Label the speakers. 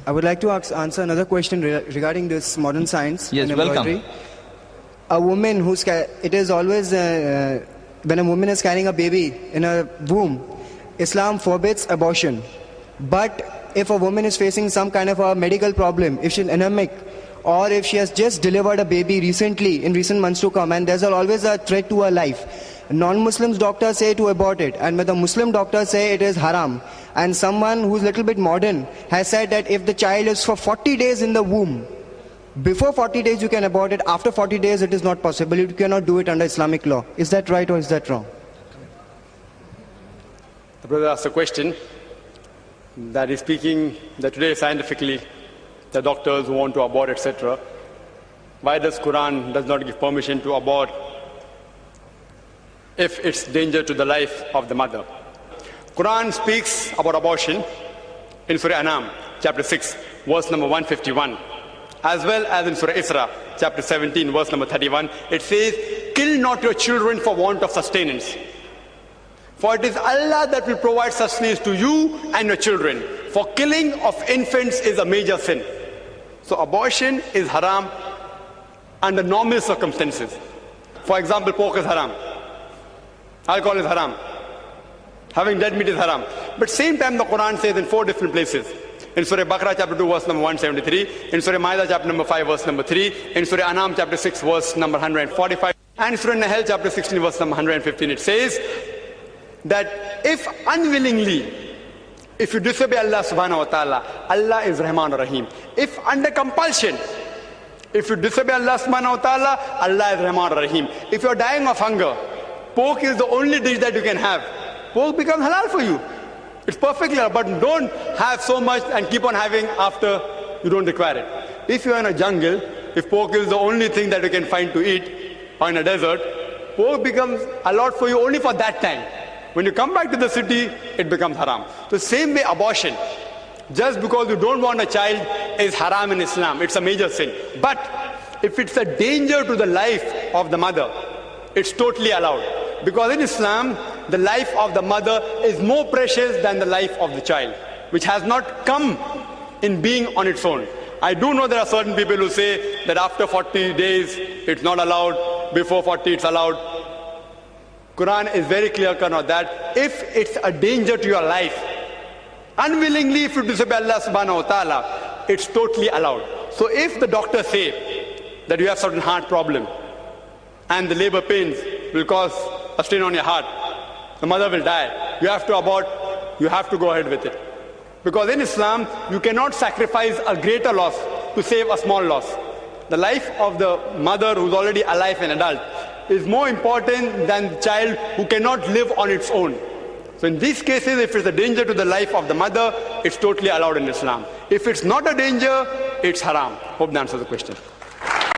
Speaker 1: I would like to answer another question regarding this modern science.
Speaker 2: Yes,
Speaker 1: and embroidery.
Speaker 2: welcome.
Speaker 1: A woman who's it is always when a woman is carrying a baby in a womb, Islam forbids abortion. But if a woman is facing some kind of a medical problem, if she's anemic, or if she has just delivered a baby recently, in recent months to come, and there's always a threat to her life, non-Muslims doctors say to abort it, and the Muslim doctors say it is haram. And someone who's a little bit modern has said that if the child is for 40 days in the womb, before 40 days you can abort it, after 40 days it is not possible. You cannot do it under Islamic law. Is that right or is that wrong?
Speaker 3: The brother asked a question that is speaking that today scientifically, the doctors who want to abort, etc. Why does Quran does not give permission to abort if it's danger to the life of the mother? Quran speaks about abortion in Surah Anam, chapter 6, verse number 151. As well as in Surah Isra, chapter 17, verse number 31, it says, "Kill not your children for want of sustenance. For it is Allah that will provide sustenance to you and your children. For killing of infants is a major sin." So abortion is haram under normal circumstances. For example, pork is haram. Alcohol is haram. Having dead meat is haram. But same time the Quran says in 4 different places. In Surah Baqarah chapter 2 verse number 173, in Surah Ma'idah chapter number 5 verse number 3, in Surah Anam chapter 6 verse number 145, and Surah Nahl chapter 16 verse number 115, it says that if unwillingly, if you disobey Allah subhanahu wa ta'ala, Allah is Rahman Rahim. If under compulsion, if you disobey Allah subhanahu wa ta'ala, Allah is Rahman Rahim. If you are dying of hunger, pork is the only dish that you can have. Pork becomes halal for you. It's perfectly halal, but don't have so much and keep on having after you don't require it. If you are in a jungle, if pork is the only thing that you can find to eat, or in a desert, pork becomes allowed for you only for that time. When you come back to the city, it becomes haram. The same way abortion, just because you don't want a child, is haram in Islam. It's a major sin. But if it's a danger to the life of the mother, it's totally allowed. Because in Islam, the life of the mother is more precious than the life of the child, which has not come in being on its own. I do know there are certain people who say that after 40 days it's not allowed, before 40 it's allowed. Quran is very clear-cut on that. If it's a danger to your life, unwillingly if you disobey Allah subhanahu wa ta'ala, it's totally allowed. So if the doctors say that you have certain heart problem and the labor pains will cause a strain on your heart, the mother will die, you have to abort, you have to go ahead with it. Because in Islam, you cannot sacrifice a greater loss to save a small loss. The life of the mother who's already alive and adult is more important than the child who cannot live on its own. So in these cases, if it's a danger to the life of the mother, it's totally allowed in Islam. If it's not a danger, it's haram. Hope that answers the question.